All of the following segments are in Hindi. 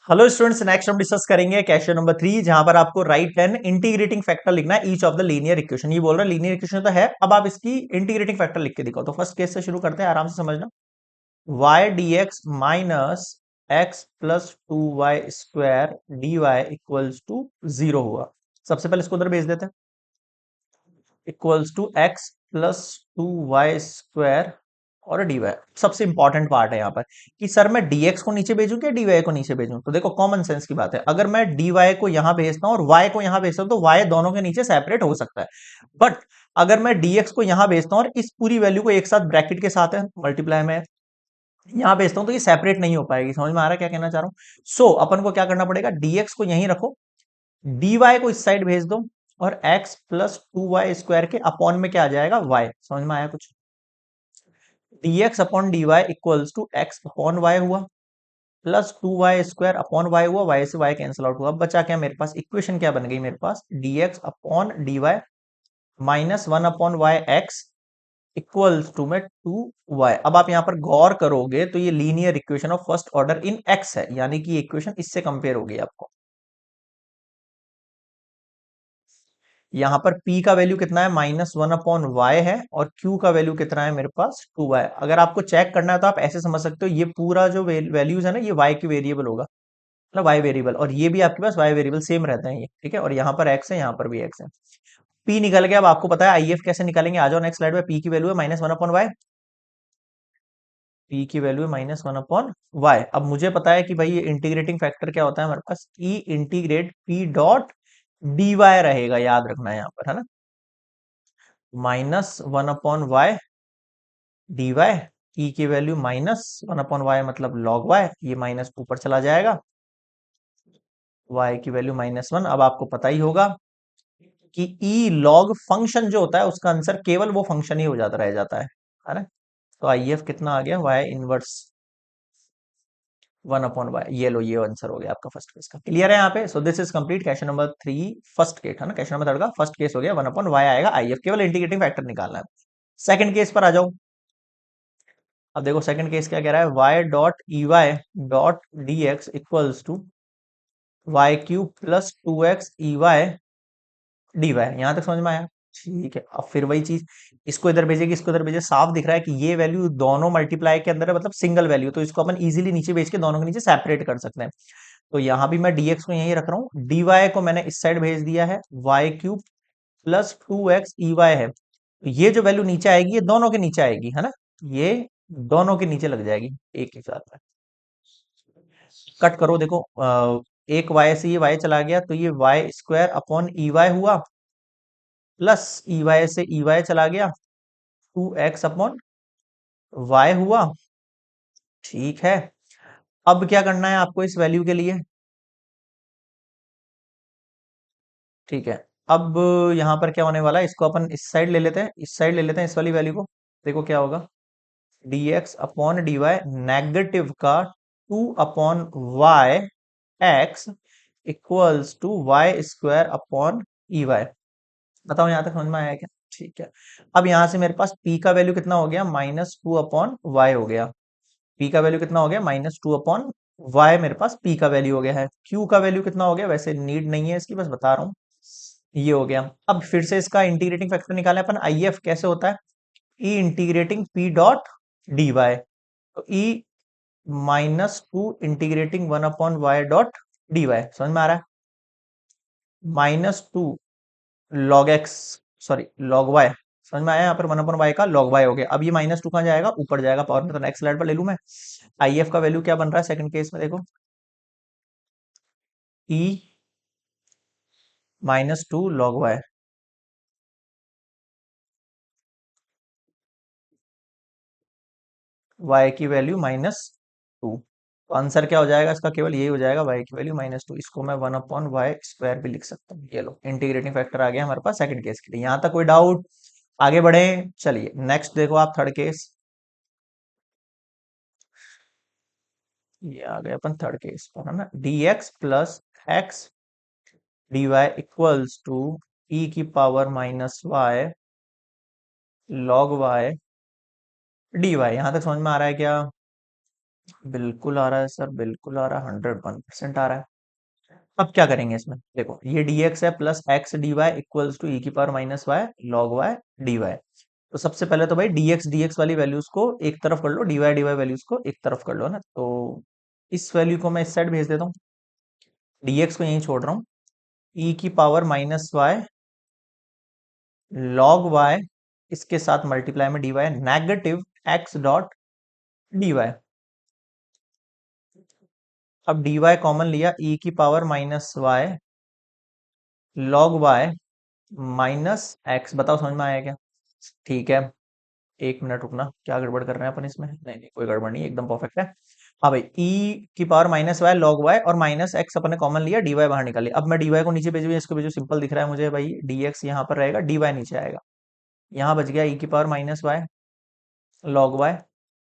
हेलो स्टूडेंट्स, नेक्स्ट हम डिस्कस करेंगे क्वेश्चन नंबर 3, जहां पर आपको राइट एन इंटीग्रेटिंग फैक्टर लिखना है each of the linear equation. ये बोल रहा है लीनियर इक्वेशन तो है, अब आप इसकी इंटीग्रेटिंग फैक्टर लिख के दिखाओ। तो फर्स्ट केस से शुरू करते हैं, आराम से समझना। Y d x minus x plus two y square d Y equals to zero हुआ। सबसे पहले इसको उधर भेज देते हैं, equals to x plus two y square और डीवाई। सबसे इंपॉर्टेंट पार्ट है यहाँ पर कि सर मैं dx को नीचे भेजूं क्या dy को नीचे भेजूं। तो देखो कॉमन सेंस की बात है, अगर मैं dy को यहां भेजता हूं और y को यहां भेजता हूं तो y दोनों के नीचे सेपरेट हो सकता है। बट अगर मैं dx को यहां भेजता हूं और इस पूरी वैल्यू को एक साथ ब्रैकेट के साथ है मल्टीप्लाई में यहां भेजता हूं तो ये सेपरेट नहीं हो पाएगी। समझ में आ रहा है क्या कहना चाह रहा हूं? सो अपन को क्या करना पड़ेगा, dx को यहीं रखो, dy को इस साइड भेज दो और x plus two y square के अपॉन में क्या आ जाएगा y। समझ में आया कुछ? dx upon dy equals to x upon y हुआ, plus two y square upon y हुआ, वाई से वाई कैंसिल आउट हुआ। अब बचा क्या मेरे पास, इक्वेशन क्या बन गई मेरे पास, dx upon dy minus one upon y x equals to में टू वाई। अब आप यहां पर गौर करोगे तो ये linear equation of first order in x है, यानी कि इक्वेशन इससे कंपेयर होगी आपको। यहाँ पर p का वैल्यू कितना है, माइनस वन अपॉन वाई है, और q का वैल्यू कितना है मेरे पास, टू वाई। अगर आपको चेक करना है तो आप ऐसे समझ सकते हो, ये पूरा जो वैल्यूज है ना ये y की वेरिएबल होगा, मतलब वाई वेरिएबल, और ये भी आपके पास वाई वेरिएबल सेम रहता है ये, ठीक है। और यहाँ पर एक्स है, यहाँ पर भी एक्स है। पी निकल गया। अब आपको पता है आईएफ कैसे निकालेंगे, आ जाओ नेक्स्ट स्लाइड में। पी की वैल्यू है minus one upon y, p की वैल्यू है माइनस वन अपॉन वाई। अब मुझे पता है कि भाई ये इंटीग्रेटिंग फैक्टर क्या होता है हमारे पास, E integrate P dot D Y रहेगा, याद रखना है यहाँ पर, है ना। Minus one upon Y D Y, E की value minus one upon Y मतलब लॉग वाई, ये माइनस ऊपर चला जाएगा, वाई की वैल्यू माइनस वन। अब आपको पता ही होगा कि ई लॉग फंक्शन जो होता है उसका आंसर केवल वो फंक्शन ही हो जाता रह जाता है ना। तो आई एफ कितना आ गया, y inverse one upon y. ये लो, ये आंसर हो गया आपका फर्स्ट केस का। क्लियर है यहाँ पे? सो this is complete question number 3 first case, है ना। क्वेश्चन नंबर 3 का फर्स्ट केस हो गया, वन अपॉन वाई आएगा, आई एफ केवल इंटीग्रेटिंग फैक्टर निकालना है। सेकंड केस पर आ जाओ। अब देखो सेकंड केस क्या कह रहा है, y dot e y dot d x equals to y cube plus two x e y D Y. यहां तक समझ में आया? ठीक है। अब फिर वही चीज, इसको इधर भेजेगी, इसको इधर भेजे, साफ दिख रहा है कि ये वैल्यू दोनों मल्टीप्लाई के अंदर है, मतलब सिंगल वैल्यू, तो इसको अपन इजीली नीचे भेज के दोनों के नीचे सेपरेट कर सकते हैं। तो यहां भी मैं dx को यहीं रख रहा हूँ, dy को मैंने इस साइड भेज दिया है, y cube plus two x e y है। तो ये जो वैल्यू नीचे आएगी ये दोनों के नीचे आएगी, है ना। ये दोनों के नीचे लग जाएगी एक ही साथ में। कट करो, देखो एक y से ये y चला गया तो ये y square upon e y हुआ, प्लस ई वाई से ई वाई चला गया, टू एक्स अपॉन वाई हुआ। ठीक है। अब क्या करना है आपको इस वैल्यू के लिए, ठीक है। अब यहां पर क्या होने वाला है, इसको अपन इस साइड ले लेते हैं, इस साइड ले लेते हैं इस वाली वैल्यू को। देखो क्या होगा, dx अपॉन dy नेगेटिव का two upon y x equals to y square upon e y. बताओ यहां तक समझ में आया क्या? ठीक है। अब यहां से मेरे पास p का वैल्यू कितना हो गया, माइनस टू अपॉन वाई हो गया। p का वैल्यू कितना हो गया, माइनस टू अपॉन वाई, मेरे पास p का वैल्यू हो गया है। q का वैल्यू कितना हो गया, वैसे नीड नहीं है इसकी, बस बता रहा हूँ, ये हो गया। अब फिर से इसका इंटीग्रेटिंग फैक्टर निकाले अपन, आई एफ कैसे होता है, E integrating P dot D Y, तो E minus two integrating one upon Y dot D Y. समझ में आ रहा है? Minus two log X, sorry log Y. समझ में आया? यहाँ पर वन अपॉन वाई का लॉग वाई हो गया। अब ये माइनस टू कहाँ जाएगा, ऊपर जाएगा पावर में। तो नेक्स्ट स्लाइड पर ले लूं मैं, आई एफ का वैल्यू क्या बन रहा है सेकंड केस में, देखो E minus two log Y, Y की वैल्यू माइनस टू। तो आंसर क्या हो जाएगा इसका, केवल यही हो जाएगा, वाई की वैल्यू माइनस टू। इसको मैं वन अपॉन वाई स्क्वायर भी लिख सकता हूँ। ये लो इंटीग्रेटिंग फैक्टर आ गया हमारे पास सेकंड केस के लिए। यहां तक कोई डाउट? आगे बढ़े, चलिए नेक्स्ट देखो आप थर्ड केस। ये आ गया अपन थर्ड केस पर, है ना। dx plus X D Y equals to E की power minus Y log Y D Y. यहां तक समझ में आ रहा है क्या? बिल्कुल आ रहा है सर, बिल्कुल आ रहा है, 101% आ रहा है। अब क्या करेंगे इसमें, देखो ये dx है plus X D Y equals to E की power minus Y log Y D Y. तो सबसे पहले तो भाई dx वाली वैल्यूज को एक तरफ कर लो, dy वैल्यूज को एक तरफ कर लो ना। तो इस वैल्यू को मैं इस साइड भेज देता हूँ, dx को यहीं छोड़ रहा हूँ, ई की power minus Y log y, इसके साथ मल्टीप्लाई में dy negative x dot dy। अब dy कॉमन लिया, ई की power minus Y log Y minus x. बताओ समझ में आया क्या? ठीक है, एक मिनट रुकना, क्या गड़बड़ कर रहे हैं अपन इसमें? नहीं नहीं, कोई गड़बड़ नहीं, एकदम परफेक्ट है। हाँ भाई, ई की power minus Y log y और माइनस एक्स अपन ने कॉमन लिया, डी वाई बाहर निकाली। अब मैं डी वाई को नीचे भेजू, इसको भेजू, सिंपल दिख रहा है मुझे भाई, डी एक्स यहाँ पर रहेगा, डी वाई नीचे आएगा। यहाँ बच गया ई की power minus Y log Y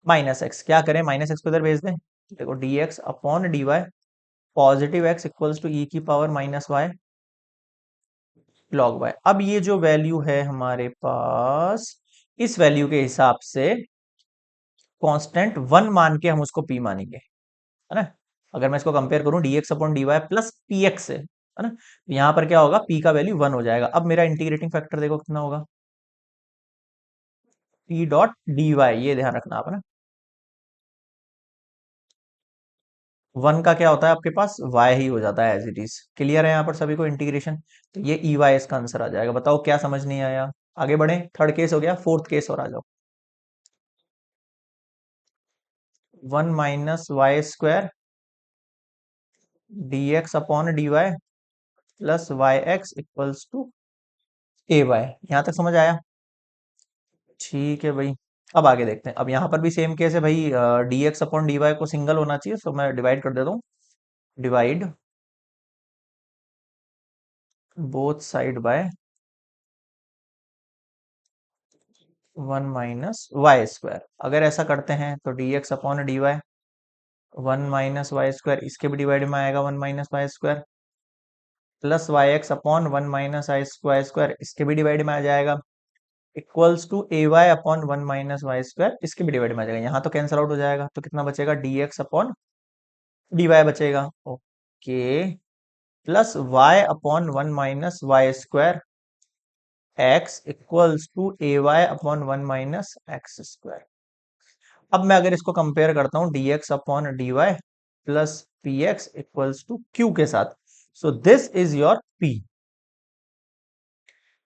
minus X. क्या करें, माइनस एक्स को इधर भेज दें। देखो D x upon D Y positive X equals to E की power minus Y log Y. अब ये जो वैल्यू है हमारे पास, इस वैल्यू के हिसाब से कांस्टेंट वन मान के हम उसको पी मानेंगे, है ना। अगर मैं इसको कंपेयर करूं dx upon D Y plus P x से, है ना, यहां पर क्या होगा, p का वैल्यू 1 हो जाएगा। अब मेरा इंटीग्रेटिंग फैक्टर देखो कितना होगा, p डॉट डी वाई, ये ध्यान रखना आप, है ना। 1 का क्या होता है आपके पास, y ही हो जाता है एज इट इज। क्लियर है यहाँ पर सभी को इंटीग्रेशन? तो ये ई वाई इसका आंसर आ जाएगा। बताओ क्या समझ नहीं आया? आगे बढ़े, थर्ड केस हो गया, फोर्थ केस और आ जाओ। 1 minus Y square d x upon D Y plus Y x equals to A y. यहां तक समझ आया? ठीक है भाई। अब आगे देखते हैं। अब यहाँ पर भी सेम केस है भाई, D x upon D Y को सिंगल होना चाहिए, तो मैं डिवाइड कर देता हूँ। Divide both side by 1 minus Y square. अगर ऐसा करते हैं तो D x upon D Y 1 minus Y square, इसके भी डिवाइड में आएगा 1 minus Y square, plus Y X upon 1 minus I square square, इसके भी डिवाइड में आ जाएगा, equals to A Y upon 1 minus Y square, इसके भी डिवाइड में आ जाएगा। यहाँ तो कैंसिल आउट हो जाएगा, तो कितना बचेगा, D x upon D Y बचेगा। Okay, plus y upon 1 minus Y square X equals to A Y upon 1 minus X square. अब मैं अगर इसको कंपेयर करता हूं D x upon D Y plus P X equals to Q के साथ, so this is your p,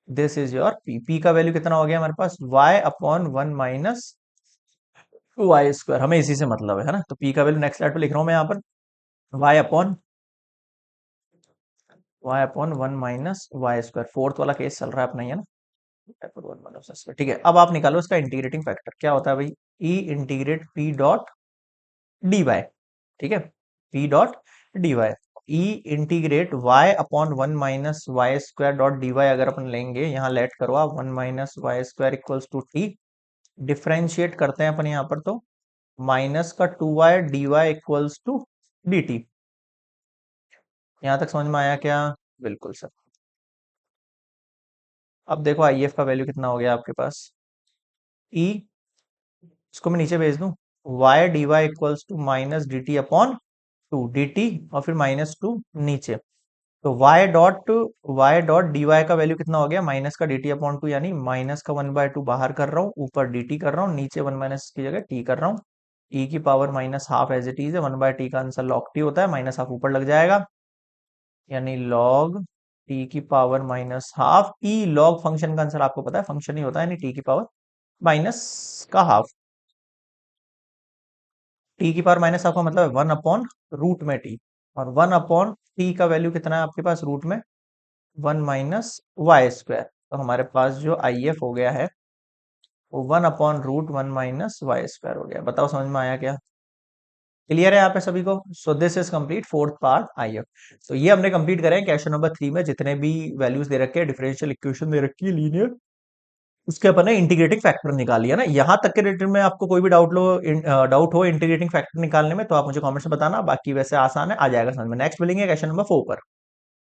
this is your p का वैल्यू कितना हो गया हमारे पास, y upon 1 minus Y square. हमें इसी से मतलब है ना। तो p का वैल्यू नेक्स्ट स्लाइड पे लिख रहा हूं मैं यहाँ पर, y upon 1 minus Y square. Fourth वाला केस चल रहा है अपना ही, है ना। ठीक है, अब आप निकालो इसका इंटीग्रेटिंग फैक्टर क्या होता है भाई, E integrate P dot D Y. ठीक है, P dot D Y, E integrate Y upon 1 minus Y square dot D Y. अगर अपन लेंगे, यहाँ लेट करो आप, 1 minus Y square equals to T, differentiate करते हैं अपन यहाँ पर, तो माइनस का 2y D Y equals to D T. यहाँ तक समझ में आया क्या? बिल्कुल सर। अब देखो आई एफ का वैल्यू कितना हो गया आपके पास, ई, इसको मैं नीचे भेज दूं, y D Y equals to minus d t upon two D t, और फिर माइनस टू नीचे। तो वाई डॉट डी वाई का वैल्यू कितना हो गया, माइनस का डी टी अपॉन टू, यानी माइनस का 1/2 बाहर कर रहा हूँ, ऊपर डी टी कर रहा हूँ, नीचे 1 माइनस की जगह टी कर रहा हूँ। ई की power minus half as it is है, 1/t का आंसर लॉग टी होता है, माइनस हाफ ऊपर लग जाएगा, यानी लॉग टी की पावर माइनस हाफ। ई लॉग फंक्शन का आंसर आपको पता है, फंक्शन ही होता है, यानी टी की पावर माइनस का हाफ। टी की पावर माइनस हाफ का मतलब है 1 अपॉन रूट में टी, और 1 अपॉन टी का वैल्यू कितना है आपके पास रूट में, 1 माइनस वाई स्क्वायर। तो हमारे पास जो आई एफ हो गया है वो 1 upon root 1 minus Y square हो गया। बताओ समझ में आया क्या? क्लियर है यहाँ पे सभी को? सो this is complete fourth part I F. तो ये हमने कंप्लीट करे हैं क्वेश्चन नंबर 3 में, जितने भी वैल्यूज दे रखे हैं, डिफरेंशियल इक्वेशन दे रखी है लीनियर, उसके अपन ने इंटीग्रेटिंग फैक्टर निकाल लिया ना। यहाँ तक के रिलेटेड में आपको कोई भी डाउट हो इंटीग्रेटिंग फैक्टर निकालने में, तो आप मुझे कमेंट्स में बताना। बाकी वैसे आसान है, आ जाएगा समझ में। नेक्स्ट मिलेंगे क्वेश्चन नंबर 4 पर।